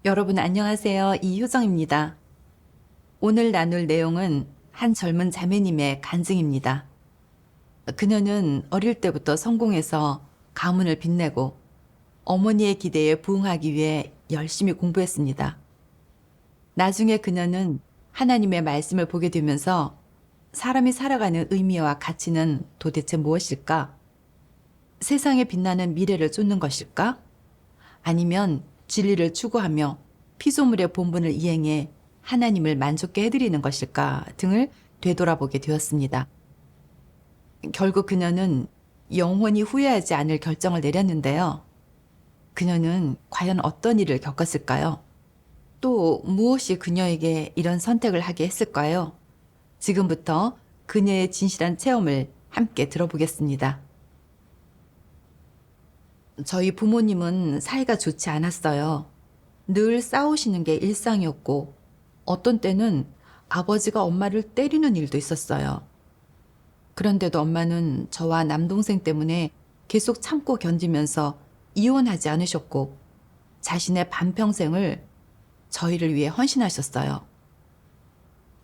여러분 안녕하세요. 이효정입니다. 오늘 나눌 내용은 한 젊은 자매님의 간증입니다. 그녀는 어릴 때부터 성공해서 가문을 빛내고 어머니의 기대에 부응하기 위해 열심히 공부했습니다. 나중에 그녀는 하나님의 말씀을 보게 되면서 사람이 살아가는 의미와 가치는 도대체 무엇일까? 세상에 빛나는 미래를 쫓는 것일까? 아니면 진리를 추구하며 피조물의 본분을 이행해 하나님을 만족게 해드리는 것일까 등을 되돌아보게 되었습니다. 결국 그녀는 영원히 후회하지 않을 결정을 내렸는데요. 그녀는 과연 어떤 일을 겪었을까요? 또 무엇이 그녀에게 이런 선택을 하게 했을까요? 지금부터 그녀의 진실한 체험을 함께 들어보겠습니다. 저희 부모님은 사이가 좋지 않았어요. 늘 싸우시는 게 일상이었고, 어떤 때는 아버지가 엄마를 때리는 일도 있었어요. 그런데도 엄마는 저와 남동생 때문에 계속 참고 견디면서 이혼하지 않으셨고, 자신의 반평생을 저희를 위해 헌신하셨어요.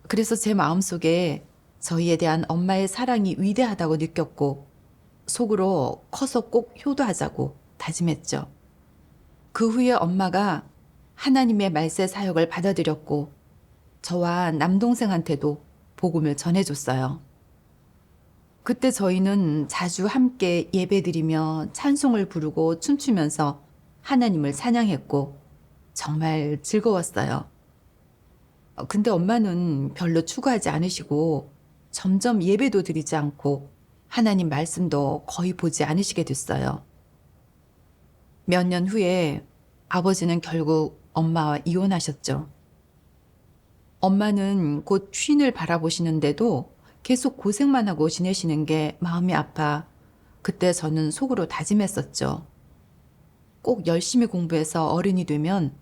그래서 제 마음속에 저희에 대한 엄마의 사랑이 위대하다고 느꼈고, 속으로 커서 꼭 효도하자고 다짐했죠. 그 후에 엄마가 하나님의 말세 사역을 받아들였고 저와 남동생한테도 복음을 전해줬어요. 그때 저희는 자주 함께 예배드리며 찬송을 부르고 춤추면서 하나님을 찬양했고 정말 즐거웠어요. 근데 엄마는 별로 추구하지 않으시고 점점 예배도 드리지 않고 하나님 말씀도 거의 보지 않으시게 됐어요. 몇 년 후에 아버지는 결국 엄마와 이혼하셨죠. 엄마는 곧 쉰을 바라보시는데도 계속 고생만 하고 지내시는 게 마음이 아파 그때 저는 속으로 다짐했었죠. 꼭 열심히 공부해서 어른이 되면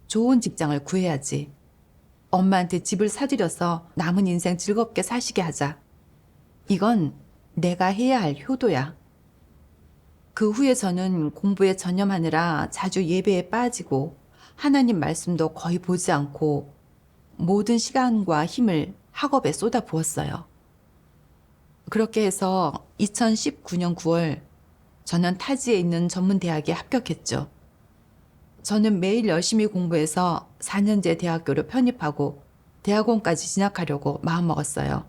좋은 직장을 구해야지. 엄마한테 집을 사들여서 남은 인생 즐겁게 사시게 하자. 이건 내가 해야 할 효도야. 그 후에 저는 공부에 전념하느라 자주 예배에 빠지고 하나님 말씀도 거의 보지 않고 모든 시간과 힘을 학업에 쏟아 부었어요. 그렇게 해서 2019년 9월 저는 타지에 있는 전문 대학에 합격했죠. 저는 매일 열심히 공부해서 4년제 대학교로 편입하고 대학원까지 진학하려고 마음먹었어요.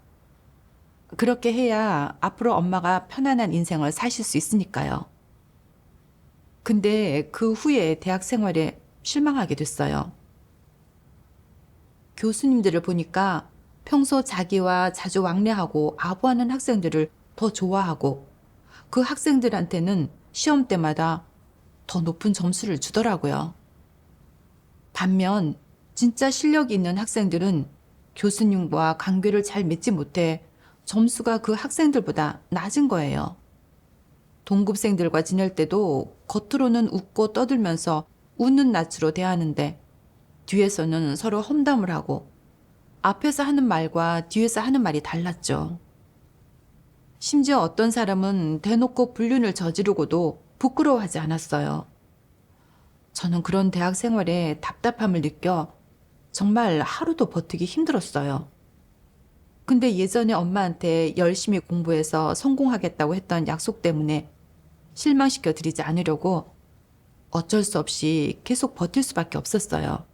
그렇게 해야 앞으로 엄마가 편안한 인생을 사실 수 있으니까요. 근데 그 후에 대학 생활에 실망하게 됐어요. 교수님들을 보니까 평소 자기와 자주 왕래하고 아부하는 학생들을 더 좋아하고 그 학생들한테는 시험 때마다 더 높은 점수를 주더라고요. 반면 진짜 실력이 있는 학생들은 교수님과 관계를 잘 맺지 못해 점수가 그 학생들보다 낮은 거예요. 동급생들과 지낼 때도 겉으로는 웃고 떠들면서 웃는 낯으로 대하는데 뒤에서는 서로 험담을 하고 앞에서 하는 말과 뒤에서 하는 말이 달랐죠. 심지어 어떤 사람은 대놓고 불륜을 저지르고도 부끄러워하지 않았어요. 저는 그런 대학 생활에 답답함을 느껴 정말 하루도 버티기 힘들었어요. 근데 예전에 엄마한테 열심히 공부해서 성공하겠다고 했던 약속 때문에 실망시켜 드리지 않으려고 어쩔 수 없이 계속 버틸 수밖에 없었어요.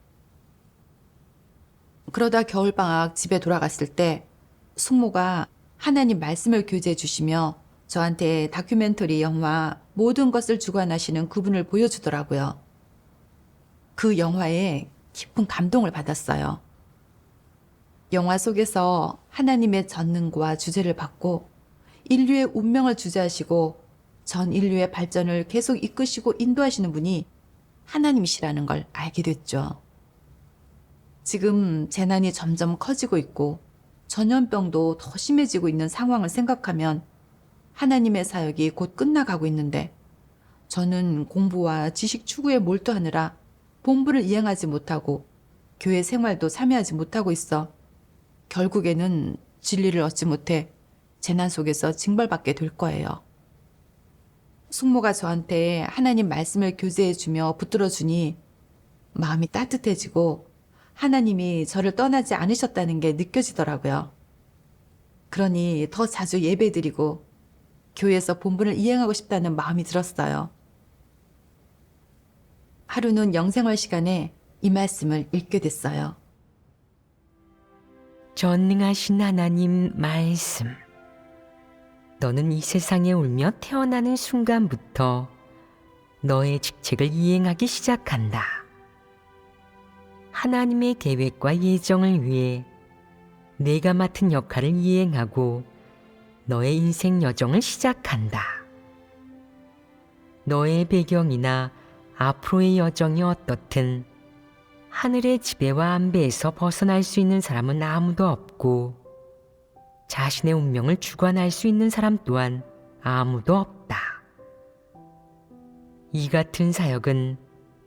그러다 겨울방학 집에 돌아갔을 때 숙모가 하나님 말씀을 교제해 주시며 저한테 다큐멘터리 영화 모든 것을 주관하시는 그분을 보여주더라고요. 그 영화에 깊은 감동을 받았어요. 영화 속에서 하나님의 전능과 주제를 받고 인류의 운명을 주재하시고 전 인류의 발전을 계속 이끄시고 인도하시는 분이 하나님이시라는 걸 알게 됐죠. 지금 재난이 점점 커지고 있고 전염병도 더 심해지고 있는 상황을 생각하면 하나님의 사역이 곧 끝나가고 있는데 저는 공부와 지식 추구에 몰두하느라 본부를 이행하지 못하고 교회 생활도 참여하지 못하고 있어 결국에는 진리를 얻지 못해 재난 속에서 징벌받게 될 거예요. 숙모가 저한테 하나님 말씀을 교제해주며 붙들어주니 마음이 따뜻해지고 하나님이 저를 떠나지 않으셨다는 게 느껴지더라고요. 그러니 더 자주 예배드리고 교회에서 본분을 이행하고 싶다는 마음이 들었어요. 하루는 영생활 시간에 이 말씀을 읽게 됐어요. 전능하신 하나님 말씀. 너는 이 세상에 울며 태어나는 순간부터 너의 직책을 이행하기 시작한다. 하나님의 계획과 예정을 위해 내가 맡은 역할을 이행하고 너의 인생 여정을 시작한다. 너의 배경이나 앞으로의 여정이 어떻든 하늘의 지배와 안배에서 벗어날 수 있는 사람은 아무도 없고 자신의 운명을 주관할 수 있는 사람 또한 아무도 없다. 이 같은 사역은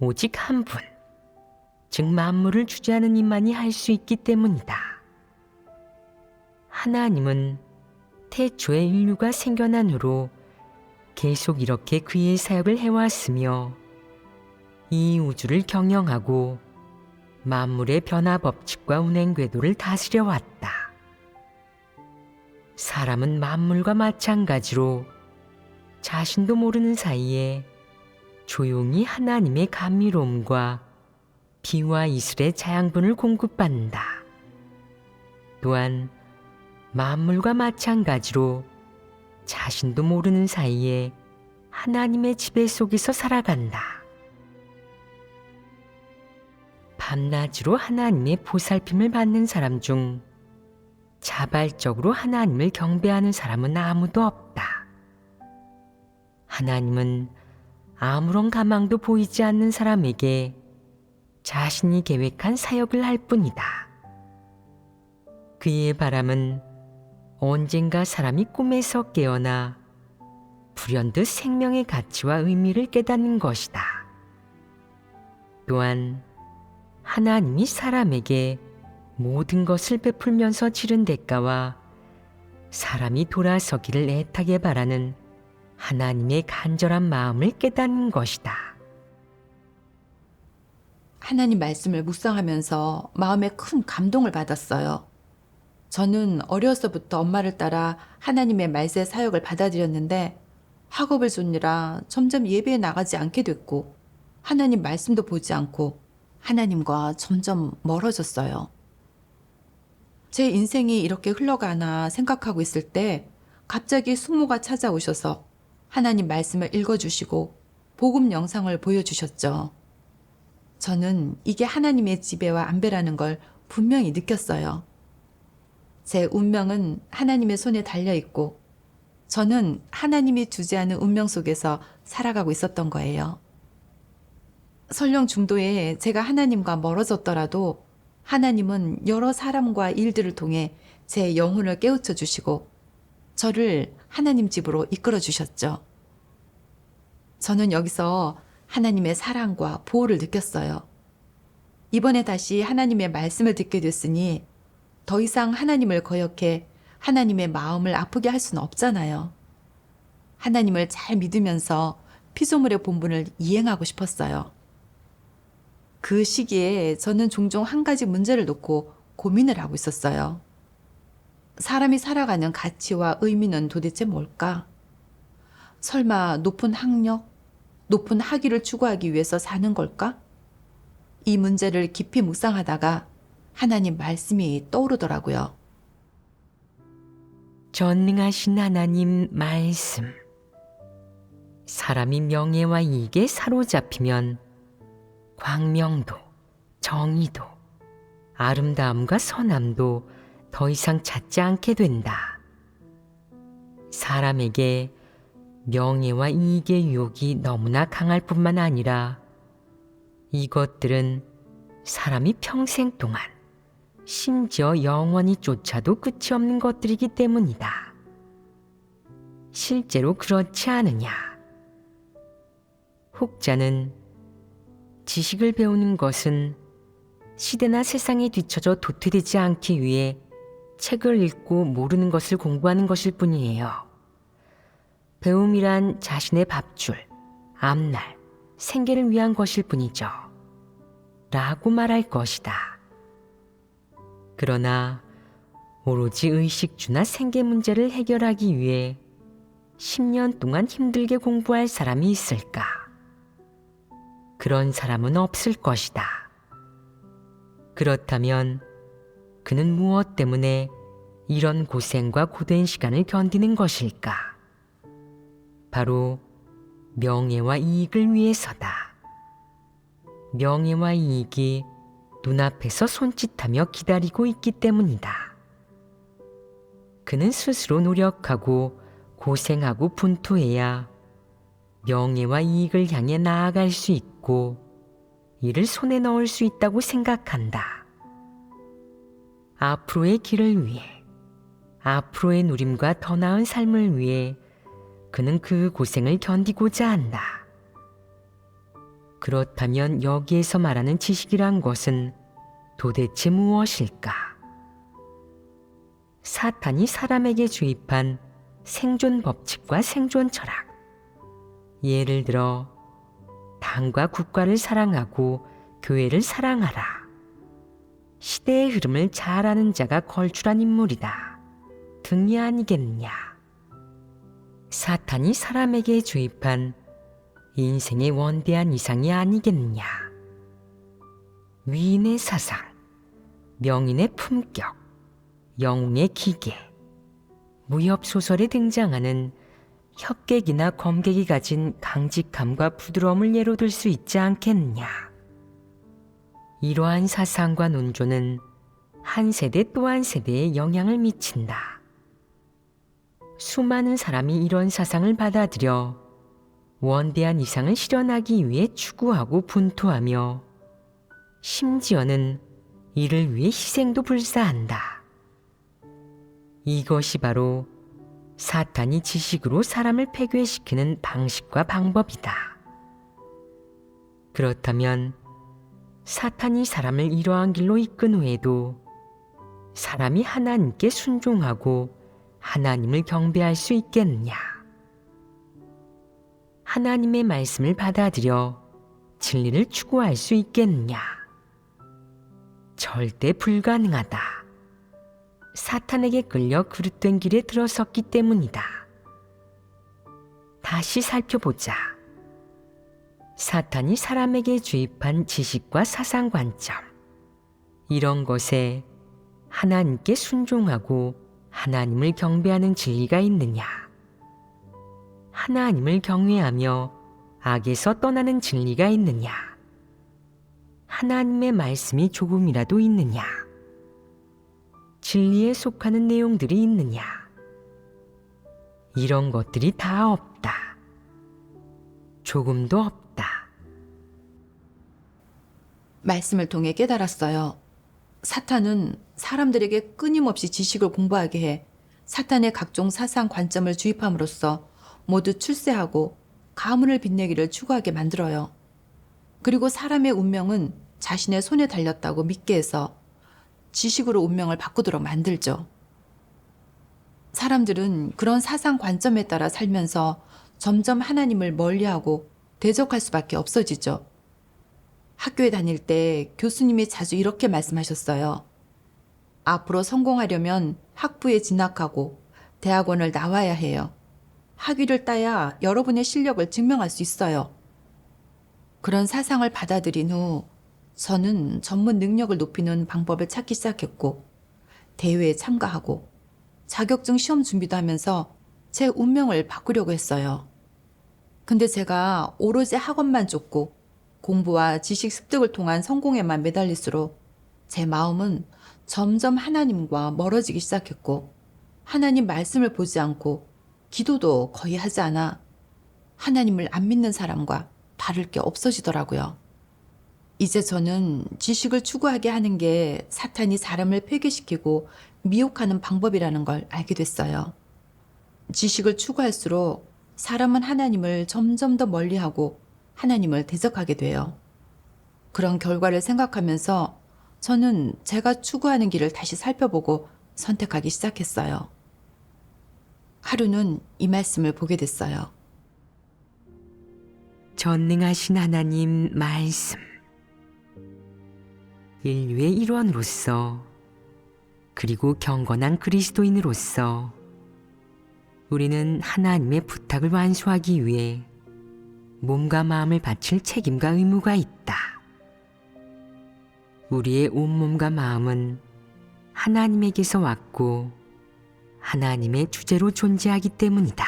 오직 한 분, 즉 만물을 주재하는 이만이 할 수 있기 때문이다. 하나님은 태초에 인류가 생겨난 후로 계속 이렇게 그의 사역을 해왔으며 이 우주를 경영하고 만물의 변화 법칙과 운행 궤도를 다스려 왔다. 사람은 만물과 마찬가지로 자신도 모르는 사이에 조용히 하나님의 감미로움과 비와 이슬의 자양분을 공급받는다. 또한 만물과 마찬가지로 자신도 모르는 사이에 하나님의 지배 속에서 살아간다. 밤낮으로 하나님의 보살핌을 받는 사람 중 자발적으로 하나님을 경배하는 사람은 아무도 없다. 하나님은 아무런 가망도 보이지 않는 사람에게 자신이 계획한 사역을 할 뿐이다. 그의 바람은 언젠가 사람이 꿈에서 깨어나 불현듯 생명의 가치와 의미를 깨닫는 것이다. 또한 하나님이 사람에게 모든 것을 베풀면서 치른 대가와 사람이 돌아서기를 애타게 바라는 하나님의 간절한 마음을 깨닫는 것이다. 하나님 말씀을 묵상하면서 마음에 큰 감동을 받았어요. 저는 어려서부터 엄마를 따라 하나님의 말세 사역을 받아들였는데 학업을 쫓느라 점점 예배에 나가지 않게 됐고 하나님 말씀도 보지 않고 하나님과 점점 멀어졌어요. 제 인생이 이렇게 흘러가나 생각하고 있을 때 갑자기 숙모가 찾아오셔서 하나님 말씀을 읽어주시고 복음 영상을 보여주셨죠. 저는 이게 하나님의 지배와 안배라는 걸 분명히 느꼈어요. 제 운명은 하나님의 손에 달려있고 저는 하나님이 주재하는 운명 속에서 살아가고 있었던 거예요. 설령 중도에 제가 하나님과 멀어졌더라도 하나님은 여러 사람과 일들을 통해 제 영혼을 깨우쳐 주시고 저를 하나님 집으로 이끌어 주셨죠. 저는 여기서 하나님의 사랑과 보호를 느꼈어요. 이번에 다시 하나님의 말씀을 듣게 됐으니 더 이상 하나님을 거역해 하나님의 마음을 아프게 할 수는 없잖아요. 하나님을 잘 믿으면서 피조물의 본분을 이행하고 싶었어요. 그 시기에 저는 종종 한 가지 문제를 놓고 고민을 하고 있었어요. 사람이 살아가는 가치와 의미는 도대체 뭘까? 설마 높은 학력, 높은 학위를 추구하기 위해서 사는 걸까? 이 문제를 깊이 묵상하다가 하나님 말씀이 떠오르더라고요. 전능하신 하나님 말씀. 사람이 명예와 이익에 사로잡히면 광명도, 정의도, 아름다움과 선함도 더 이상 찾지 않게 된다. 사람에게 명예와 이익의 유혹이 너무나 강할 뿐만 아니라 이것들은 사람이 평생 동안 심지어 영원히 쫓아도 끝이 없는 것들이기 때문이다. 실제로 그렇지 않으냐? 혹자는 지식을 배우는 것은 시대나 세상에 뒤처져 도태되지 않기 위해 책을 읽고 모르는 것을 공부하는 것일 뿐이에요. 배움이란 자신의 밥줄, 앞날, 생계를 위한 것일 뿐이죠. 라고 말할 것이다. 그러나 오로지 의식주나 생계 문제를 해결하기 위해 10년 동안 힘들게 공부할 사람이 있을까? 그런 사람은 없을 것이다. 그렇다면 그는 무엇 때문에 이런 고생과 고된 시간을 견디는 것일까? 바로 명예와 이익을 위해서다. 명예와 이익이 눈앞에서 손짓하며 기다리고 있기 때문이다. 그는 스스로 노력하고 고생하고 분투해야 명예와 이익을 향해 나아갈 수 있고 이를 손에 넣을 수 있다고 생각한다. 앞으로의 길을 위해, 앞으로의 누림과 더 나은 삶을 위해 그는 그 고생을 견디고자 한다. 그렇다면 여기에서 말하는 지식이란 것은 도대체 무엇일까? 사탄이 사람에게 주입한 생존 법칙과 생존 철학. 예를 들어 당과 국가를 사랑하고 교회를 사랑하라. 시대의 흐름을 잘 아는 자가 걸출한 인물이다. 등이 아니겠느냐. 사탄이 사람에게 주입한 인생의 원대한 이상이 아니겠느냐. 위인의 사상, 명인의 품격, 영웅의 기계, 무협소설에 등장하는 혁객이나 검객이 가진 강직함과 부드러움을 예로 들 수 있지 않겠느냐. 이러한 사상과 논조는 한 세대 또 한 세대에 영향을 미친다. 수많은 사람이 이런 사상을 받아들여 원대한 이상을 실현하기 위해 추구하고 분투하며 심지어는 이를 위해 희생도 불사한다. 이것이 바로 사탄이 지식으로 사람을 폐괴시키는 방식과 방법이다. 그렇다면 사탄이 사람을 이러한 길로 이끈 후에도 사람이 하나님께 순종하고 하나님을 경배할 수 있겠느냐? 하나님의 말씀을 받아들여 진리를 추구할 수 있겠느냐? 절대 불가능하다. 사탄에게 끌려 그릇된 길에 들어섰기 때문이다. 다시 살펴보자. 사탄이 사람에게 주입한 지식과 사상 관점, 이런 것에 하나님께 순종하고 하나님을 경배하는 진리가 있느냐? 하나님을 경외하며 악에서 떠나는 진리가 있느냐? 하나님의 말씀이 조금이라도 있느냐? 진리에 속하는 내용들이 있느냐? 이런 것들이 다 없다. 조금도 없다. 말씀을 통해 깨달았어요. 사탄은 사람들에게 끊임없이 지식을 공부하게 해 사탄의 각종 사상 관점을 주입함으로써 모두 출세하고 가문을 빛내기를 추구하게 만들어요. 그리고 사람의 운명은 자신의 손에 달렸다고 믿게 해서 지식으로 운명을 바꾸도록 만들죠. 사람들은 그런 사상 관점에 따라 살면서 점점 하나님을 멀리하고 대적할 수밖에 없어지죠. 학교에 다닐 때 교수님이 자주 이렇게 말씀하셨어요. 앞으로 성공하려면 학부에 진학하고 대학원을 나와야 해요. 학위를 따야 여러분의 실력을 증명할 수 있어요. 그런 사상을 받아들인 후 저는 전문 능력을 높이는 방법을 찾기 시작했고 대회에 참가하고 자격증 시험 준비도 하면서 제 운명을 바꾸려고 했어요. 근데 제가 오로지 학업만 쫓고 공부와 지식 습득을 통한 성공에만 매달릴수록 제 마음은 점점 하나님과 멀어지기 시작했고 하나님 말씀을 보지 않고 기도도 거의 하지 않아 하나님을 안 믿는 사람과 다를 게 없어지더라고요. 이제 저는 지식을 추구하게 하는 게 사탄이 사람을 폐괴시키고 미혹하는 방법이라는 걸 알게 됐어요. 지식을 추구할수록 사람은 하나님을 점점 더 멀리하고 하나님을 대적하게 돼요. 그런 결과를 생각하면서 저는 제가 추구하는 길을 다시 살펴보고 선택하기 시작했어요. 하루는 이 말씀을 보게 됐어요. 전능하신 하나님 말씀. 인류의 일원으로서 그리고 경건한 그리스도인으로서 우리는 하나님의 부탁을 완수하기 위해 몸과 마음을 바칠 책임과 의무가 있다. 우리의 온몸과 마음은 하나님에게서 왔고 하나님의 주제로 존재하기 때문이다.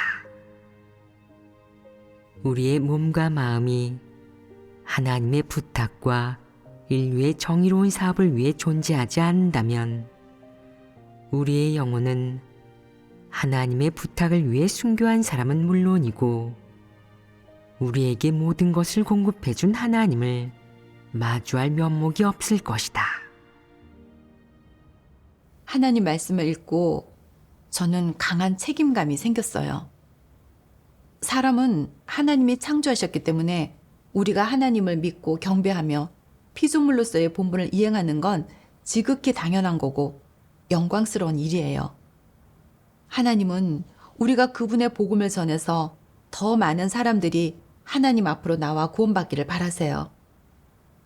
우리의 몸과 마음이 하나님의 부탁과 인류의 정의로운 사업을 위해 존재하지 않는다면 우리의 영혼은 하나님의 부탁을 위해 순교한 사람은 물론이고 우리에게 모든 것을 공급해 준 하나님을 마주할 면목이 없을 것이다. 하나님 말씀을 읽고 저는 강한 책임감이 생겼어요. 사람은 하나님이 창조하셨기 때문에 우리가 하나님을 믿고 경배하며 피조물로서의 본분을 이행하는 건 지극히 당연한 거고 영광스러운 일이에요. 하나님은 우리가 그분의 복음을 전해서 더 많은 사람들이 하나님 앞으로 나와 구원받기를 바라세요.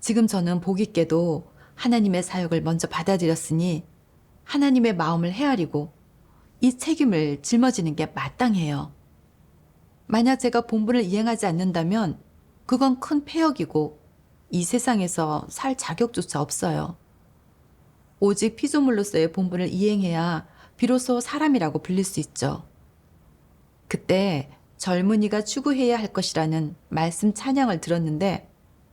지금 저는 복 있게도 하나님의 사역을 먼저 받아들였으니 하나님의 마음을 헤아리고 이 책임을 짊어지는 게 마땅해요. 만약 제가 본분을 이행하지 않는다면 그건 큰 폐역이고 이 세상에서 살 자격조차 없어요. 오직 피조물로서의 본분을 이행해야 비로소 사람이라고 불릴 수 있죠. 그때 젊은이가 추구해야 할 것이라는 말씀 찬양을 들었는데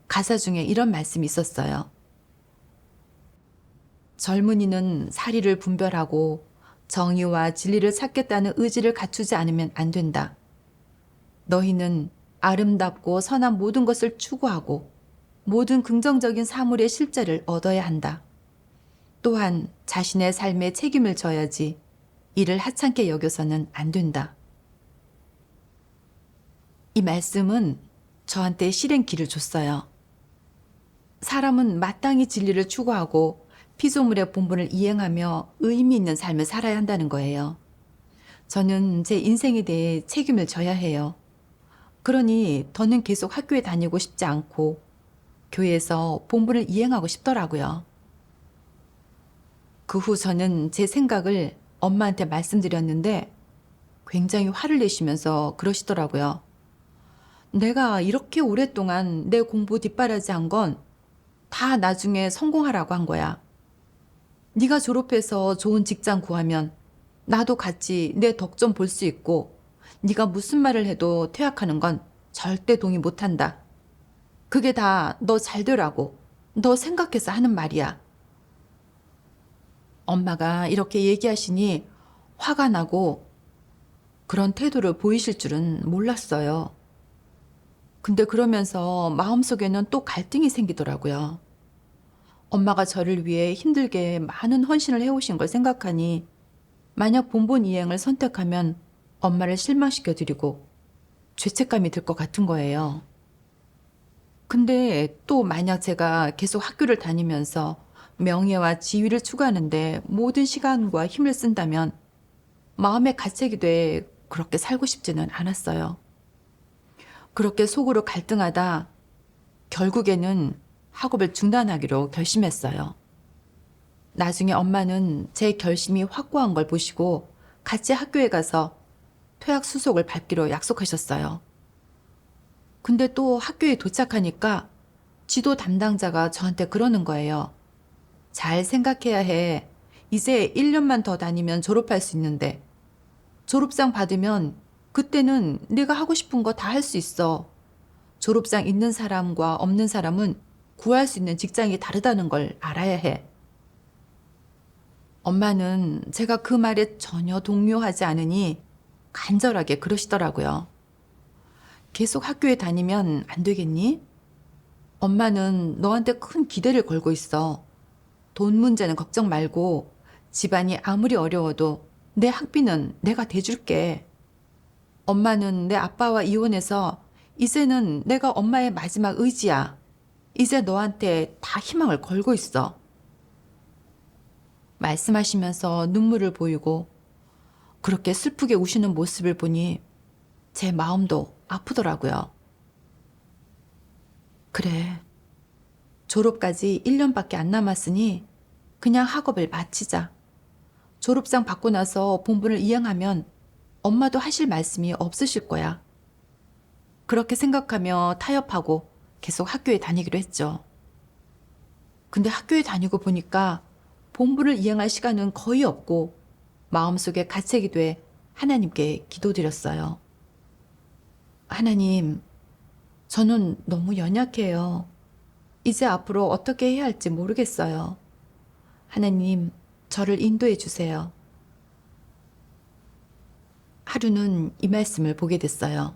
가사 중에 이런 말씀이 있었어요. 젊은이는 사리를 분별하고 정의와 진리를 찾겠다는 의지를 갖추지 않으면 안 된다. 너희는 아름답고 선한 모든 것을 추구하고 모든 긍정적인 사물의 실제를 얻어야 한다. 또한 자신의 삶에 책임을 져야지 이를 하찮게 여겨서는 안 된다. 이 말씀은 저한테 실행길을 줬어요. 사람은 마땅히 진리를 추구하고 피조물의 본분을 이행하며 의미 있는 삶을 살아야 한다는 거예요. 저는 제 인생에 대해 책임을 져야 해요. 그러니 더는 계속 학교에 다니고 싶지 않고 교회에서 본분을 이행하고 싶더라고요. 그 후 저는 제 생각을 엄마한테 말씀드렸는데 굉장히 화를 내시면서 그러시더라고요. 내가 이렇게 오랫동안 내 공부 뒷바라지 한 건 다 나중에 성공하라고 한 거야. 네가 졸업해서 좋은 직장 구하면 나도 같이 내 덕 좀 볼 수 있고 네가 무슨 말을 해도 퇴학하는 건 절대 동의 못한다. 그게 다 너 잘 되라고 너 생각해서 하는 말이야. 엄마가 이렇게 얘기하시니 화가 나고 그런 태도를 보이실 줄은 몰랐어요. 근데 그러면서 마음속에는 또 갈등이 생기더라고요. 엄마가 저를 위해 힘들게 많은 헌신을 해오신 걸 생각하니 만약 본분 이행을 선택하면 엄마를 실망시켜드리고 죄책감이 들 것 같은 거예요. 근데 또 만약 제가 계속 학교를 다니면서 명예와 지위를 추구하는데 모든 시간과 힘을 쓴다면 마음의 가책이 돼 그렇게 살고 싶지는 않았어요. 그렇게 속으로 갈등하다 결국에는 학업을 중단하기로 결심했어요. 나중에 엄마는 제 결심이 확고한 걸 보시고 같이 학교에 가서 퇴학 수속을 밟기로 약속하셨어요. 근데 또 학교에 도착하니까 지도 담당자가 저한테 그러는 거예요. 잘 생각해야 해. 이제 1년만 더 다니면 졸업할 수 있는데 졸업장 받으면 그때는 네가 하고 싶은 거 다 할 수 있어. 졸업장 있는 사람과 없는 사람은 구할 수 있는 직장이 다르다는 걸 알아야 해. 엄마는 제가 그 말에 전혀 동요하지 않으니 간절하게 그러시더라고요. 계속 학교에 다니면 안 되겠니? 엄마는 너한테 큰 기대를 걸고 있어. 돈 문제는 걱정 말고 집안이 아무리 어려워도 내 학비는 내가 대줄게. 엄마는 내 아빠와 이혼해서 이제는 내가 엄마의 마지막 의지야. 이제 너한테 다 희망을 걸고 있어. 말씀하시면서 눈물을 보이고 그렇게 슬프게 우시는 모습을 보니 제 마음도 아프더라고요. 그래, 졸업까지 1년밖에 안 남았으니 그냥 학업을 마치자. 졸업장 받고 나서 본분을 이행하면 엄마도 하실 말씀이 없으실 거야. 그렇게 생각하며 타협하고 계속 학교에 다니기로 했죠. 근데 학교에 다니고 보니까 본분을 이행할 시간은 거의 없고 마음속에 가책이 돼 하나님께 기도드렸어요. 하나님, 저는 너무 연약해요. 이제 앞으로 어떻게 해야 할지 모르겠어요. 하나님, 저를 인도해 주세요. 하루는 이 말씀을 보게 됐어요.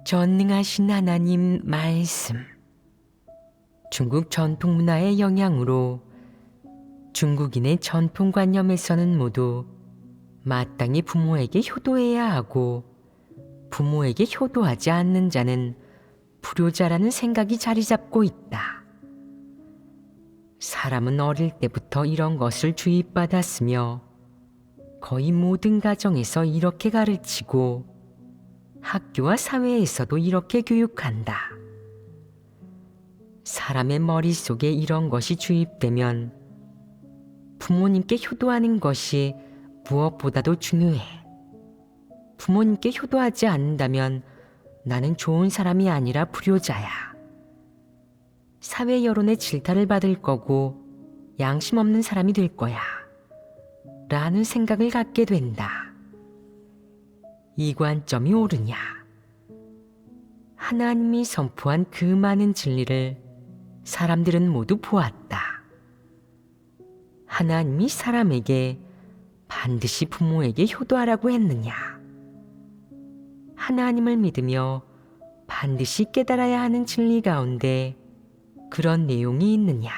전능하신 하나님 말씀. 중국 전통 문화의 영향으로 중국인의 전통관념에서는 모두 마땅히 부모에게 효도해야 하고 부모에게 효도하지 않는 자는 불효자라는 생각이 자리 잡고 있다. 사람은 어릴 때부터 이런 것을 주입받았으며 거의 모든 가정에서 이렇게 가르치고 학교와 사회에서도 이렇게 교육한다. 사람의 머릿속에 이런 것이 주입되면 부모님께 효도하는 것이 무엇보다도 중요해. 부모님께 효도하지 않는다면 나는 좋은 사람이 아니라 불효자야. 사회 여론의 질타를 받을 거고 양심 없는 사람이 될 거야. 라는 생각을 갖게 된다. 이 관점이 옳으냐? 하나님이 선포한 그 많은 진리를 사람들은 모두 보았다. 하나님이 사람에게 반드시 부모에게 효도하라고 했느냐? 하나님을 믿으며 반드시 깨달아야 하는 진리 가운데 그런 내용이 있느냐?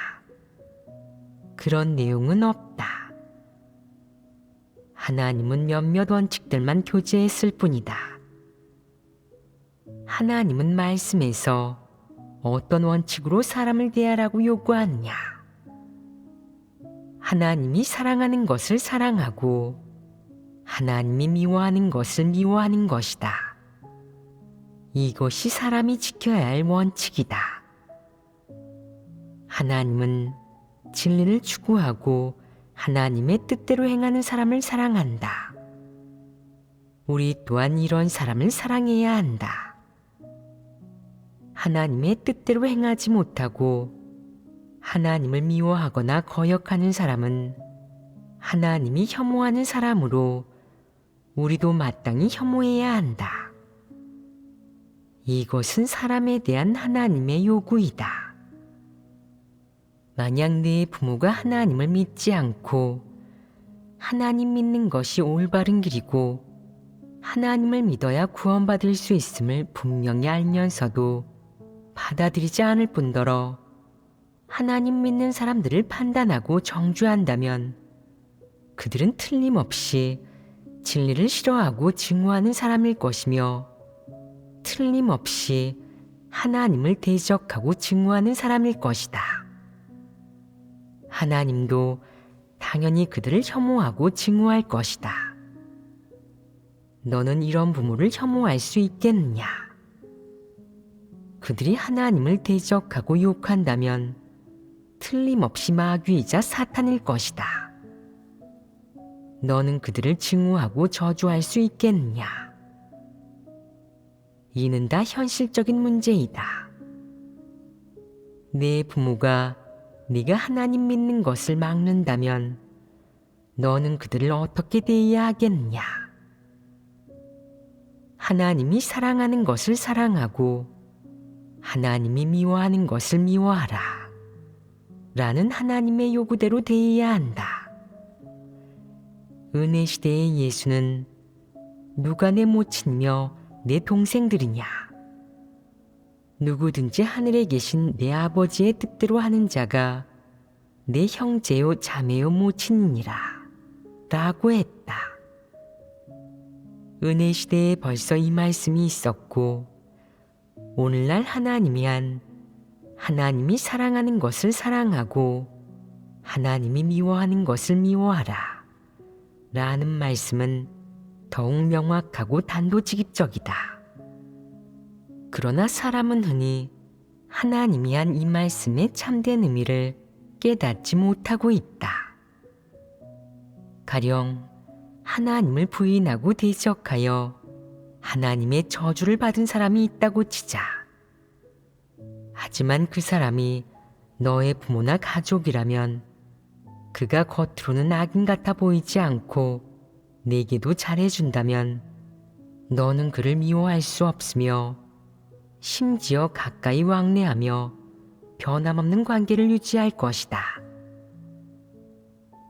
그런 내용은 없다. 하나님은 몇몇 원칙들만 교제했을 뿐이다. 하나님은 말씀에서 어떤 원칙으로 사람을 대하라고 요구하느냐? 하나님이 사랑하는 것을 사랑하고 하나님이 미워하는 것을 미워하는 것이다. 이것이 사람이 지켜야 할 원칙이다. 하나님은 진리를 추구하고 하나님의 뜻대로 행하는 사람을 사랑한다. 우리 또한 이런 사람을 사랑해야 한다. 하나님의 뜻대로 행하지 못하고 하나님을 미워하거나 거역하는 사람은 하나님이 혐오하는 사람으로 우리도 마땅히 혐오해야 한다. 이것은 사람에 대한 하나님의 요구이다. 만약 내 부모가 하나님을 믿지 않고 하나님 믿는 것이 올바른 길이고 하나님을 믿어야 구원받을 수 있음을 분명히 알면서도 받아들이지 않을 뿐더러 하나님 믿는 사람들을 판단하고 정죄한다면 그들은 틀림없이 진리를 싫어하고 증오하는 사람일 것이며 틀림없이 하나님을 대적하고 증오하는 사람일 것이다. 하나님도 당연히 그들을 혐오하고 증오할 것이다. 너는 이런 부모를 혐오할 수 있겠느냐? 그들이 하나님을 대적하고 욕한다면 틀림없이 마귀이자 사탄일 것이다. 너는 그들을 증오하고 저주할 수 있겠느냐? 이는 다 현실적인 문제이다. 내 부모가 네가 하나님 믿는 것을 막는다면 너는 그들을 어떻게 대해야 하겠느냐? 하나님이 사랑하는 것을 사랑하고 하나님이 미워하는 것을 미워하라. 라는 하나님의 요구대로 대해야 한다. 은혜 시대의 예수는 누가 내 모친이며 내 동생들이냐? 누구든지 하늘에 계신 내 아버지의 뜻대로 하는 자가 내 형제요 자매요 모친이니라 라고 했다. 은혜 시대에 벌써 이 말씀이 있었고 오늘날 하나님이 한 하나님이 사랑하는 것을 사랑하고 하나님이 미워하는 것을 미워하라 라는 말씀은 더욱 명확하고 단도직입적이다. 그러나 사람은 흔히 하나님이 한 이 말씀의 참된 의미를 깨닫지 못하고 있다. 가령 하나님을 부인하고 대적하여 하나님의 저주를 받은 사람이 있다고 치자. 하지만 그 사람이 너의 부모나 가족이라면 그가 겉으로는 악인 같아 보이지 않고 내게도 잘해준다면 너는 그를 미워할 수 없으며 심지어 가까이 왕래하며 변함없는 관계를 유지할 것이다.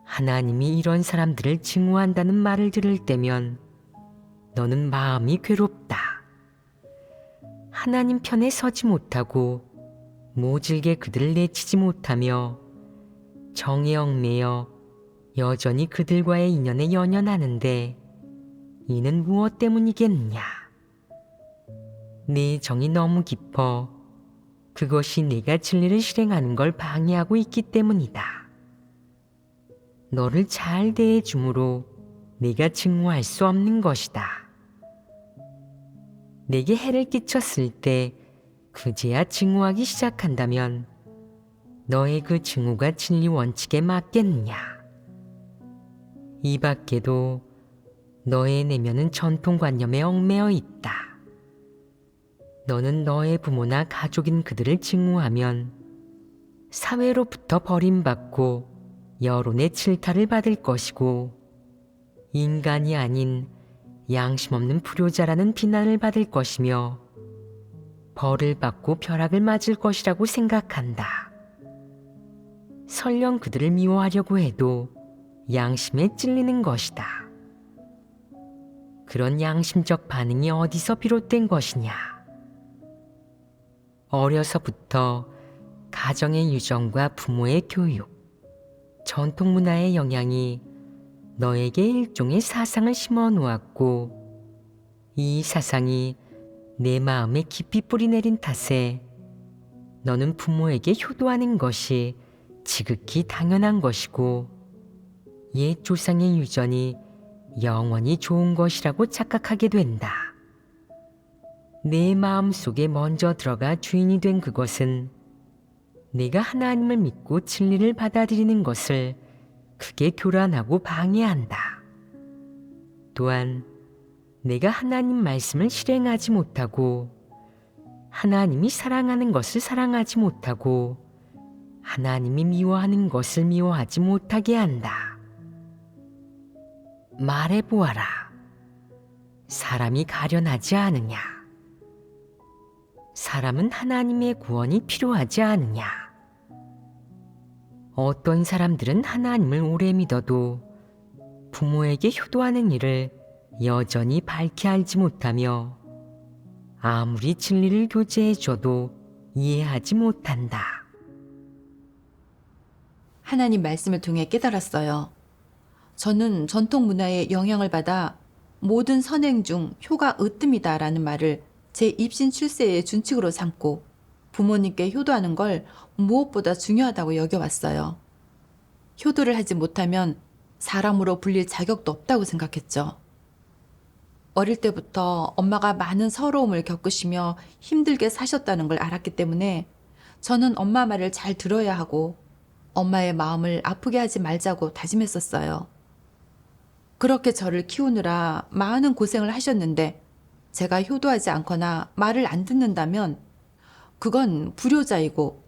하나님이 이런 사람들을 증오한다는 말을 들을 때면 너는 마음이 괴롭다. 하나님 편에 서지 못하고 모질게 그들을 내치지 못하며 정에 얽매여 여전히 그들과의 인연에 연연하는데 이는 무엇 때문이겠느냐? 내 정이 너무 깊어 그것이 내가 진리를 실행하는 걸 방해하고 있기 때문이다. 너를 잘 대해주므로 내가 증오할 수 없는 것이다. 내게 해를 끼쳤을 때 그제야 증오하기 시작한다면 너의 그 증오가 진리 원칙에 맞겠느냐? 이 밖에도 너의 내면은 전통관념에 얽매여 있다. 너는 너의 부모나 가족인 그들을 증오하면 사회로부터 버림받고 여론의 질타를 받을 것이고 인간이 아닌 양심 없는 불효자라는 비난을 받을 것이며 벌을 받고 벼락을 맞을 것이라고 생각한다. 설령 그들을 미워하려고 해도 양심에 찔리는 것이다. 그런 양심적 반응이 어디서 비롯된 것이냐? 어려서부터 가정의 유정과 부모의 교육, 전통 문화의 영향이 너에게 일종의 사상을 심어 놓았고 이 사상이 내 마음에 깊이 뿌리내린 탓에 너는 부모에게 효도하는 것이 지극히 당연한 것이고 옛 조상의 유전이 영원히 좋은 것이라고 착각하게 된다. 내 마음속에 먼저 들어가 주인이 된 그것은 내가 하나님을 믿고 진리를 받아들이는 것을 크게 교란하고 방해한다. 또한 내가 하나님 말씀을 실행하지 못하고 하나님이 사랑하는 것을 사랑하지 못하고 하나님이 미워하는 것을 미워하지 못하게 한다. 말해보아라. 사람이 가련하지 않으냐? 사람은 하나님의 구원이 필요하지 않으냐? 어떤 사람들은 하나님을 오래 믿어도 부모에게 효도하는 일을 여전히 밝히 알지 못하며 아무리 진리를 교제해줘도 이해하지 못한다. 하나님 말씀을 통해 깨달았어요. 저는 전통 문화의 영향을 받아 모든 선행 중 효가 으뜸이다라는 말을 제 입신 출세의 준칙으로 삼고 부모님께 효도하는 걸 무엇보다 중요하다고 여겨왔어요. 효도를 하지 못하면 사람으로 불릴 자격도 없다고 생각했죠. 어릴 때부터 엄마가 많은 서러움을 겪으시며 힘들게 사셨다는 걸 알았기 때문에 저는 엄마 말을 잘 들어야 하고 엄마의 마음을 아프게 하지 말자고 다짐했었어요. 그렇게 저를 키우느라 많은 고생을 하셨는데 제가 효도하지 않거나 말을 안 듣는다면 그건 불효자이고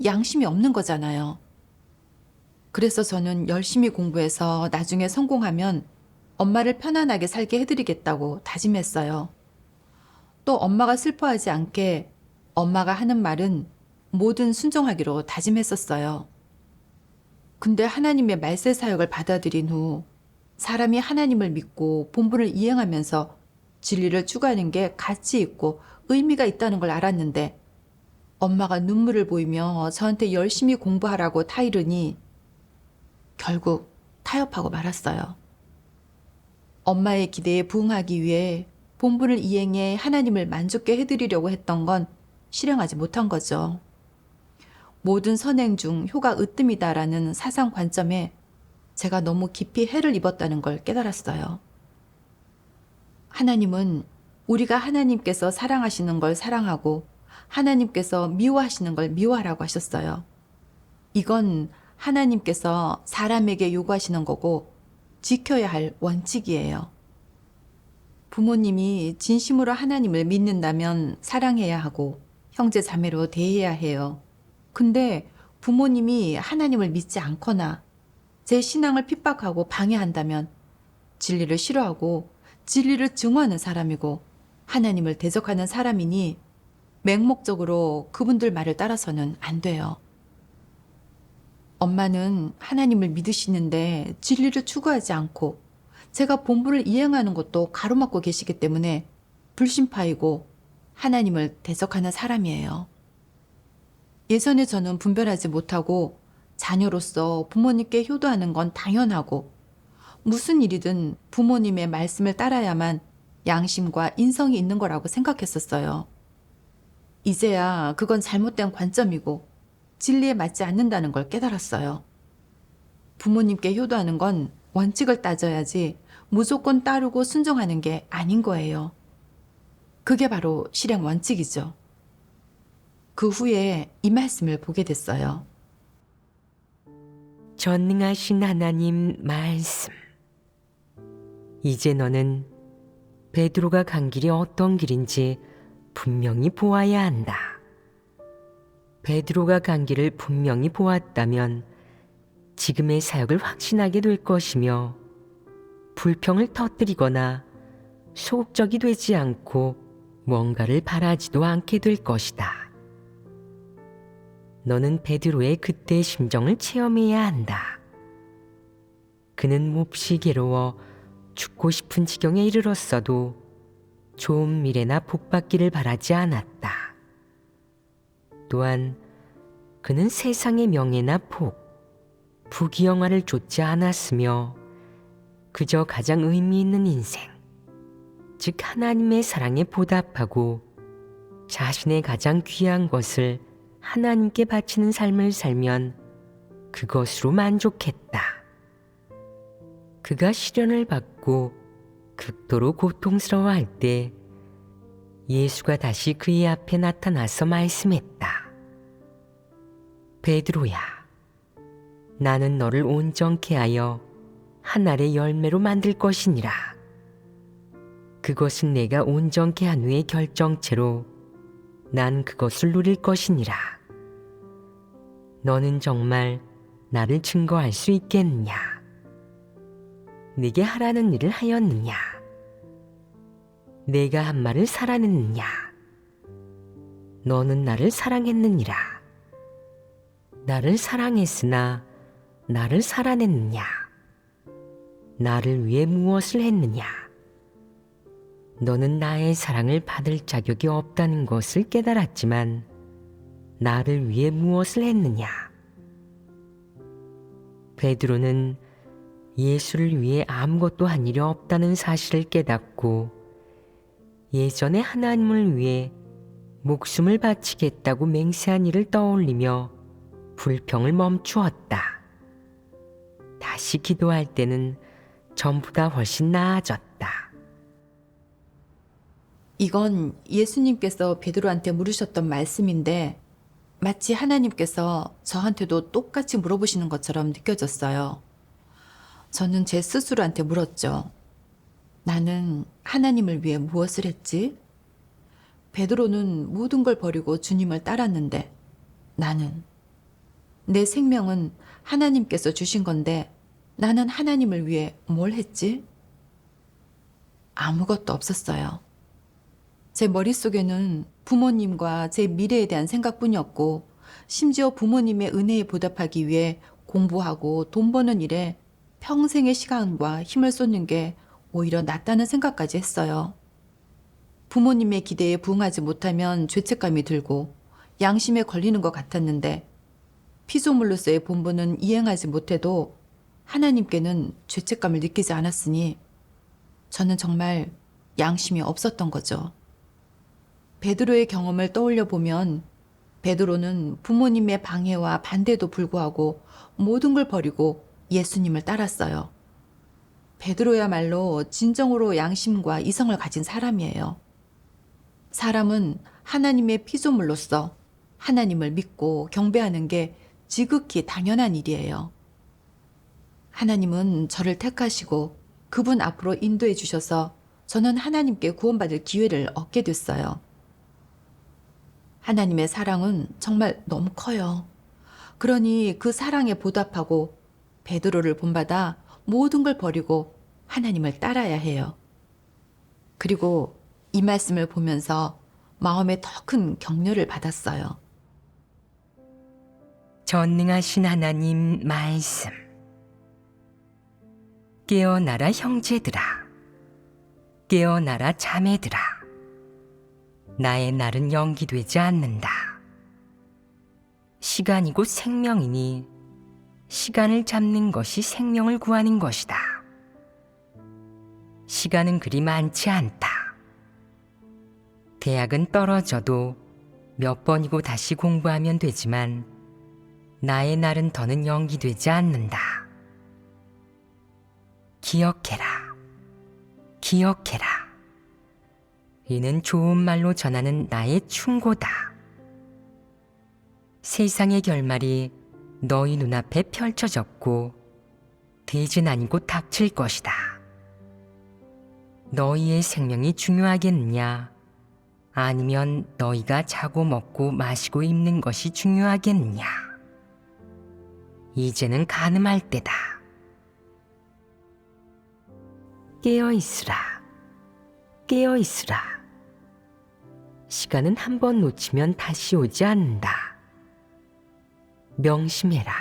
양심이 없는 거잖아요. 그래서 저는 열심히 공부해서 나중에 성공하면 엄마를 편안하게 살게 해드리겠다고 다짐했어요. 또 엄마가 슬퍼하지 않게 엄마가 하는 말은 뭐든 순종하기로 다짐했었어요. 근데 하나님의 말세 사역을 받아들인 후 사람이 하나님을 믿고 본분을 이행하면서 진리를 추구하는 게 가치 있고 의미가 있다는 걸 알았는데 엄마가 눈물을 보이며 저한테 열심히 공부하라고 타이르니 결국 타협하고 말았어요. 엄마의 기대에 부응하기 위해 본분을 이행해 하나님을 만족게 해드리려고 했던 건 실행하지 못한 거죠. 모든 선행 중 효가 으뜸이다라는 사상 관점에 제가 너무 깊이 해를 입었다는 걸 깨달았어요. 하나님은 우리가 하나님께서 사랑하시는 걸 사랑하고 하나님께서 미워하시는 걸 미워하라고 하셨어요. 이건 하나님께서 사람에게 요구하시는 거고 지켜야 할 원칙이에요. 부모님이 진심으로 하나님을 믿는다면 사랑해야 하고 형제 자매로 대해야 해요. 근데 부모님이 하나님을 믿지 않거나 제 신앙을 핍박하고 방해한다면 진리를 싫어하고 진리를 증오하는 사람이고 하나님을 대적하는 사람이니 맹목적으로 그분들 말을 따라서는 안 돼요. 엄마는 하나님을 믿으시는데 진리를 추구하지 않고 제가 본분을 이행하는 것도 가로막고 계시기 때문에 불신파이고 하나님을 대적하는 사람이에요. 예전에 저는 분별하지 못하고 자녀로서 부모님께 효도하는 건 당연하고 무슨 일이든 부모님의 말씀을 따라야만 양심과 인성이 있는 거라고 생각했었어요. 이제야 그건 잘못된 관점이고 진리에 맞지 않는다는 걸 깨달았어요. 부모님께 효도하는 건 원칙을 따져야지 무조건 따르고 순종하는 게 아닌 거예요. 그게 바로 실행 원칙이죠. 그 후에 이 말씀을 보게 됐어요. 전능하신 하나님 말씀. 이제 너는 베드로가 간 길이 어떤 길인지 분명히 보아야 한다. 베드로가 간 길을 분명히 보았다면 지금의 사역을 확신하게 될 것이며 불평을 터뜨리거나 소극적이 되지 않고 뭔가를 바라지도 않게 될 것이다. 너는 베드로의 그때의 심정을 체험해야 한다. 그는 몹시 괴로워 죽고 싶은 지경에 이르렀어도 좋은 미래나 복받기를 바라지 않았다. 또한 그는 세상의 명예나 복, 부귀영화를 좇지 않았으며 그저 가장 의미 있는 인생, 즉 하나님의 사랑에 보답하고 자신의 가장 귀한 것을 하나님께 바치는 삶을 살면 그것으로 만족했다. 그가 시련을 받고 극도로 고통스러워할 때 예수가 다시 그의 앞에 나타나서 말씀했다. 베드로야, 나는 너를 온전케 하여 한 알의 열매로 만들 것이니라. 그것은 내가 온전케 한 후의 결정체로 난 그것을 누릴 것이니라. 너는 정말 나를 증거할 수 있겠느냐? 네게 하라는 일을 하였느냐? 내가 한 말을 살아냈느냐? 너는 나를 사랑했느니라. 나를 사랑했으나 나를 살아냈느냐? 나를 위해 무엇을 했느냐? 너는 나의 사랑을 받을 자격이 없다는 것을 깨달았지만 나를 위해 무엇을 했느냐? 베드로는 예수를 위해 아무것도 한 일이 없다는 사실을 깨닫고 예전에 하나님을 위해 목숨을 바치겠다고 맹세한 일을 떠올리며 불평을 멈추었다. 다시 기도할 때는 전보다 훨씬 나아졌다. 이건 예수님께서 베드로한테 물으셨던 말씀인데 마치 하나님께서 저한테도 똑같이 물어보시는 것처럼 느껴졌어요. 저는 제 스스로한테 물었죠. 나는 하나님을 위해 무엇을 했지? 베드로는 모든 걸 버리고 주님을 따랐는데 나는 내 생명은 하나님께서 주신 건데 나는 하나님을 위해 뭘 했지? 아무것도 없었어요. 제 머릿속에는 부모님과 제 미래에 대한 생각뿐이었고 심지어 부모님의 은혜에 보답하기 위해 공부하고 돈 버는 일에 평생의 시간과 힘을 쏟는 게 오히려 낫다는 생각까지 했어요. 부모님의 기대에 부응하지 못하면 죄책감이 들고 양심에 걸리는 것 같았는데 피조물로서의 본분은 이행하지 못해도 하나님께는 죄책감을 느끼지 않았으니 저는 정말 양심이 없었던 거죠. 베드로의 경험을 떠올려 보면 베드로는 부모님의 방해와 반대에도 불구하고 모든 걸 버리고 예수님을 따랐어요. 베드로야말로 진정으로 양심과 이성을 가진 사람이에요. 사람은 하나님의 피조물로서 하나님을 믿고 경배하는 게 지극히 당연한 일이에요. 하나님은 저를 택하시고 그분 앞으로 인도해 주셔서 저는 하나님께 구원받을 기회를 얻게 됐어요. 하나님의 사랑은 정말 너무 커요. 그러니 그 사랑에 보답하고 베드로를 본받아 모든 걸 버리고 하나님을 따라야 해요. 그리고 이 말씀을 보면서 마음에 더 큰 격려를 받았어요. 전능하신 하나님 말씀. 깨어나라 형제들아. 깨어나라 자매들아. 나의 날은 연기되지 않는다. 시간이 곧 생명이니 시간을 잡는 것이 생명을 구하는 것이다. 시간은 그리 많지 않다. 대학은 떨어져도 몇 번이고 다시 공부하면 되지만 나의 날은 더는 연기되지 않는다. 기억해라. 기억해라. 이는 좋은 말로 전하는 나의 충고다. 세상의 결말이 너희 눈앞에 펼쳐졌고 대진 아니고 닥칠 것이다. 너희의 생명이 중요하겠느냐? 아니면 너희가 자고 먹고 마시고 입는 것이 중요하겠느냐? 이제는 가늠할 때다. 깨어있으라. 깨어있으라. 시간은 한 번 놓치면 다시 오지 않는다. 명심해라.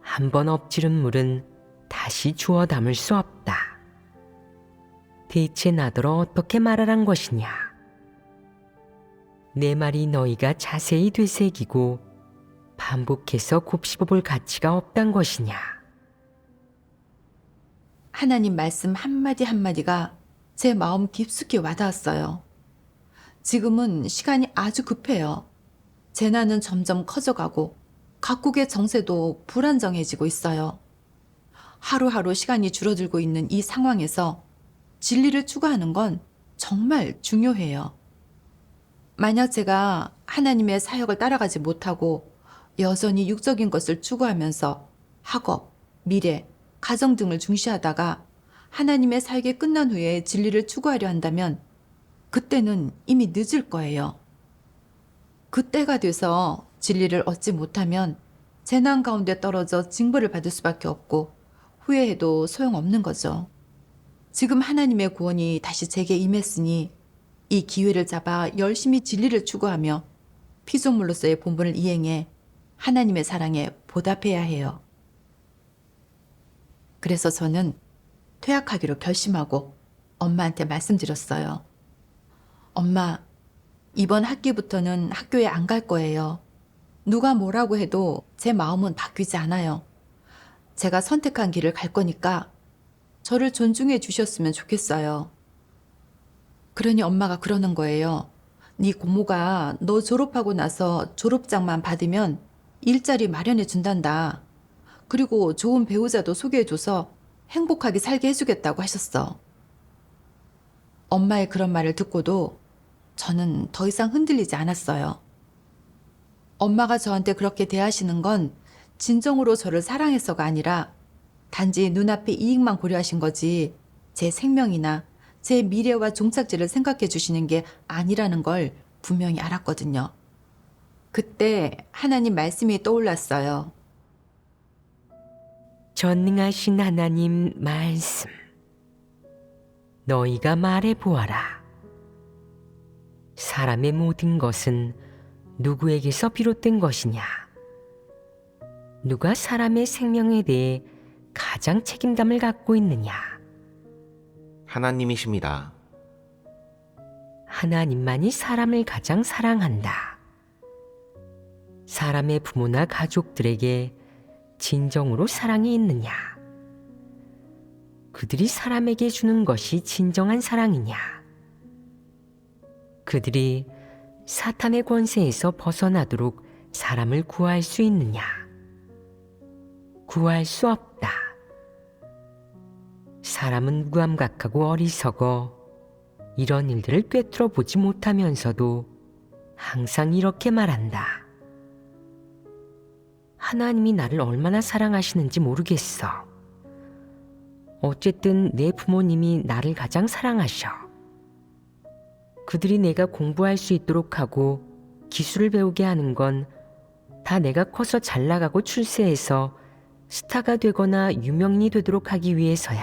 한 번 엎지른 물은 다시 주워 담을 수 없다. 대체 나더러 어떻게 말하란 것이냐? 내 말이 너희가 자세히 되새기고 반복해서 곱씹어볼 가치가 없단 것이냐? 하나님 말씀 한마디 한마디가 제 마음 깊숙이 와닿았어요. 지금은 시간이 아주 급해요. 재난은 점점 커져가고 각국의 정세도 불안정해지고 있어요. 하루하루 시간이 줄어들고 있는 이 상황에서 진리를 추구하는 건 정말 중요해요. 만약 제가 하나님의 사역을 따라가지 못하고 여전히 육적인 것을 추구하면서 학업, 미래, 가정 등을 중시하다가 하나님의 사역이 끝난 후에 진리를 추구하려 한다면 그때는 이미 늦을 거예요. 그때가 돼서 진리를 얻지 못하면 재난 가운데 떨어져 징벌을 받을 수밖에 없고 후회해도 소용없는 거죠. 지금 하나님의 구원이 다시 제게 임했으니 이 기회를 잡아 열심히 진리를 추구하며 피조물로서의 본분을 이행해 하나님의 사랑에 보답해야 해요. 그래서 저는 퇴학하기로 결심하고 엄마한테 말씀드렸어요. 엄마, 이번 학기부터는 학교에 안 갈 거예요. 누가 뭐라고 해도 제 마음은 바뀌지 않아요. 제가 선택한 길을 갈 거니까 저를 존중해 주셨으면 좋겠어요. 그러니 엄마가 그러는 거예요. 네 고모가 너 졸업하고 나서 졸업장만 받으면 일자리 마련해 준단다. 그리고 좋은 배우자도 소개해줘서 행복하게 살게 해주겠다고 하셨어. 엄마의 그런 말을 듣고도 저는 더 이상 흔들리지 않았어요. 엄마가 저한테 그렇게 대하시는 건 진정으로 저를 사랑해서가 아니라 단지 눈앞의 이익만 고려하신 거지 제 생명이나 제 미래와 종착지를 생각해 주시는 게 아니라는 걸 분명히 알았거든요. 그때 하나님 말씀이 떠올랐어요. 전능하신 하나님 말씀. 너희가 말해 보아라. 사람의 모든 것은 누구에게서 비롯된 것이냐? 누가 사람의 생명에 대해 가장 책임감을 갖고 있느냐? 하나님이십니다. 하나님만이 사람을 가장 사랑한다. 사람의 부모나 가족들에게 진정으로 사랑이 있느냐? 그들이 사람에게 주는 것이 진정한 사랑이냐? 그들이 사탄의 권세에서 벗어나도록 사람을 구할 수 있느냐? 구할 수 없다. 사람은 무감각하고 어리석어 이런 일들을 꿰뚫어 보지 못하면서도 항상 이렇게 말한다. 하나님이 나를 얼마나 사랑하시는지 모르겠어. 어쨌든 내 부모님이 나를 가장 사랑하셔. 그들이 내가 공부할 수 있도록 하고 기술을 배우게 하는 건 다 내가 커서 잘 나가고 출세해서 스타가 되거나 유명인이 되도록 하기 위해서야.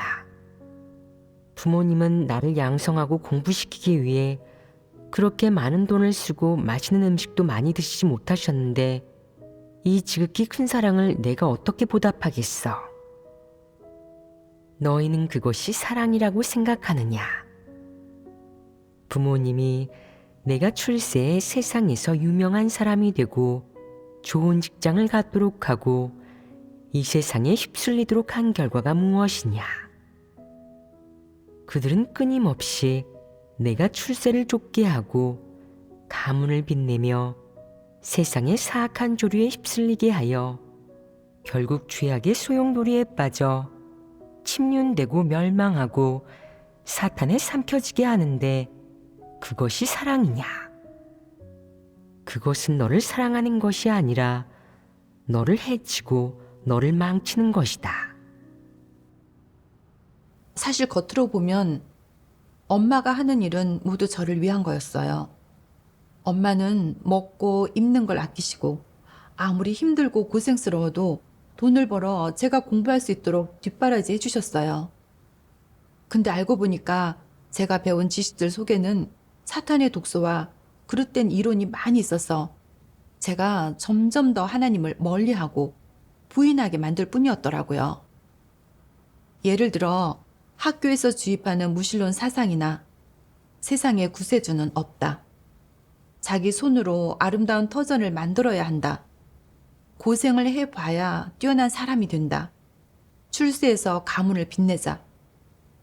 부모님은 나를 양성하고 공부시키기 위해 그렇게 많은 돈을 쓰고 맛있는 음식도 많이 드시지 못하셨는데 이 지극히 큰 사랑을 내가 어떻게 보답하겠어? 너희는 그것이 사랑이라고 생각하느냐? 부모님이 내가 출세해 세상에서 유명한 사람이 되고 좋은 직장을 갖도록 하고 이 세상에 휩쓸리도록 한 결과가 무엇이냐? 그들은 끊임없이 내가 출세를 쫓게 하고 가문을 빛내며 세상의 사악한 조류에 휩쓸리게 하여 결국 죄악의 소용돌이에 빠져 침륜되고 멸망하고 사탄에 삼켜지게 하는데 그것이 사랑이냐? 그것은 너를 사랑하는 것이 아니라 너를 해치고 너를 망치는 것이다. 사실 겉으로 보면 엄마가 하는 일은 모두 저를 위한 거였어요. 엄마는 먹고 입는 걸 아끼시고 아무리 힘들고 고생스러워도 돈을 벌어 제가 공부할 수 있도록 뒷바라지 해주셨어요. 근데 알고 보니까 제가 배운 지식들 속에는 사탄의 독소와 그릇된 이론이 많이 있어서 제가 점점 더 하나님을 멀리하고 부인하게 만들 뿐이었더라고요. 예를 들어 학교에서 주입하는 무신론 사상이나 세상에 구세주는 없다. 자기 손으로 아름다운 터전을 만들어야 한다. 고생을 해봐야 뛰어난 사람이 된다. 출세해서 가문을 빛내자.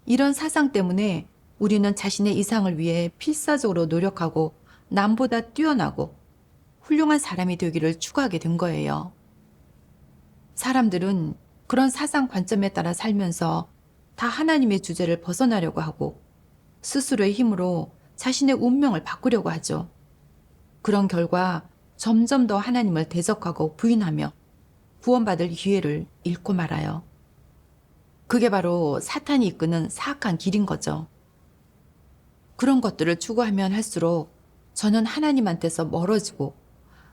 이런 사상 때문에 우리는 자신의 이상을 위해 필사적으로 노력하고 남보다 뛰어나고 훌륭한 사람이 되기를 추구하게 된 거예요. 사람들은 그런 사상 관점에 따라 살면서 다 하나님의 주제를 벗어나려고 하고 스스로의 힘으로 자신의 운명을 바꾸려고 하죠. 그런 결과 점점 더 하나님을 대적하고 부인하며 구원받을 기회를 잃고 말아요. 그게 바로 사탄이 이끄는 사악한 길인 거죠. 그런 것들을 추구하면 할수록 저는 하나님한테서 멀어지고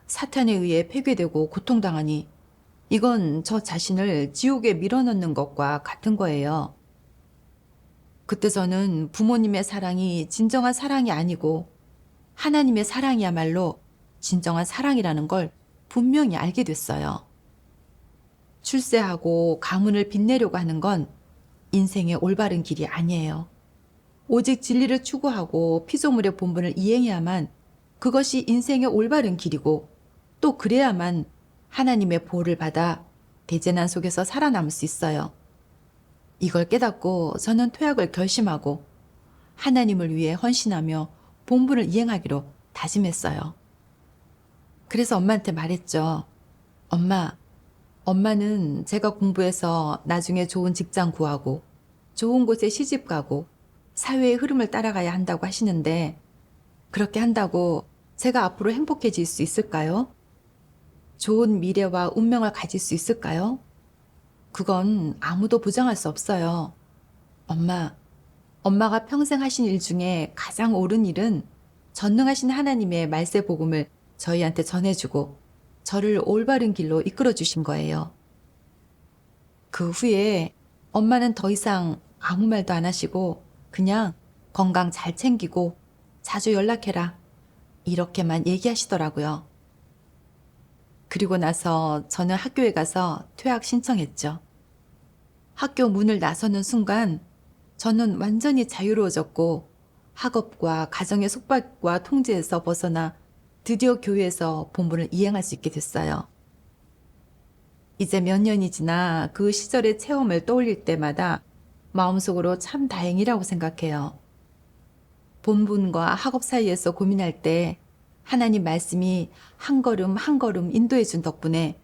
사탄에 의해 폐괴되고 고통당하니 이건 저 자신을 지옥에 밀어넣는 것과 같은 거예요. 그때 저는 부모님의 사랑이 진정한 사랑이 아니고 하나님의 사랑이야말로 진정한 사랑이라는 걸 분명히 알게 됐어요. 출세하고 가문을 빛내려고 하는 건 인생의 올바른 길이 아니에요. 오직 진리를 추구하고 피조물의 본분을 이행해야만 그것이 인생의 올바른 길이고 또 그래야만 하나님의 보호를 받아 대재난 속에서 살아남을 수 있어요. 이걸 깨닫고 저는 퇴학을 결심하고 하나님을 위해 헌신하며 본분을 이행하기로 다짐했어요. 그래서 엄마한테 말했죠. 엄마는 제가 공부해서 나중에 좋은 직장 구하고 좋은 곳에 시집 가고 사회의 흐름을 따라가야 한다고 하시는데 그렇게 한다고 제가 앞으로 행복해질 수 있을까요? 좋은 미래와 운명을 가질 수 있을까요? 그건 아무도 보장할 수 없어요. 엄마가 평생 하신 일 중에 가장 옳은 일은 전능하신 하나님의 말세 복음을 저희한테 전해주고 저를 올바른 길로 이끌어 주신 거예요. 그 후에 엄마는 더 이상 아무 말도 안 하시고 그냥 건강 잘 챙기고 자주 연락해라 이렇게만 얘기하시더라고요. 그리고 나서 저는 학교에 가서 퇴학 신청했죠. 학교 문을 나서는 순간 저는 완전히 자유로워졌고 학업과 가정의 속박과 통제에서 벗어나 드디어 교회에서 본분을 이행할 수 있게 됐어요. 이제 몇 년이 지나 그 시절의 체험을 떠올릴 때마다 마음속으로 참 다행이라고 생각해요. 본분과 학업 사이에서 고민할 때 하나님 말씀이 한 걸음 한 걸음 인도해 준 덕분에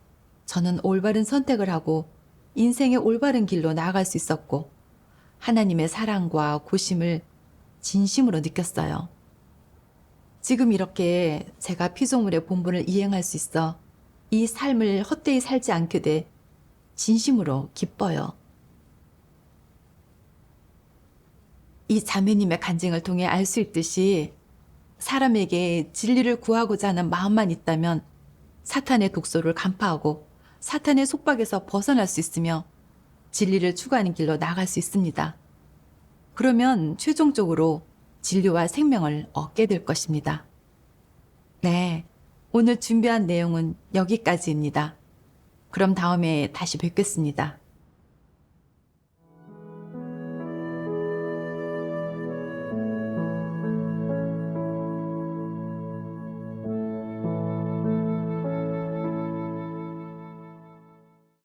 저는 올바른 선택을 하고 인생의 올바른 길로 나아갈 수 있었고 하나님의 사랑과 고심을 진심으로 느꼈어요. 지금 이렇게 제가 피조물의 본분을 이행할 수 있어 이 삶을 헛되이 살지 않게 돼 진심으로 기뻐요. 이 자매님의 간증을 통해 알 수 있듯이 사람에게 진리를 구하고자 하는 마음만 있다면 사탄의 독소를 간파하고 사탄의 속박에서 벗어날 수 있으며 진리를 추구하는 길로 나아갈 수 있습니다. 그러면 최종적으로 진리와 생명을 얻게 될 것입니다. 네, 오늘 준비한 내용은 여기까지입니다. 그럼 다음에 다시 뵙겠습니다.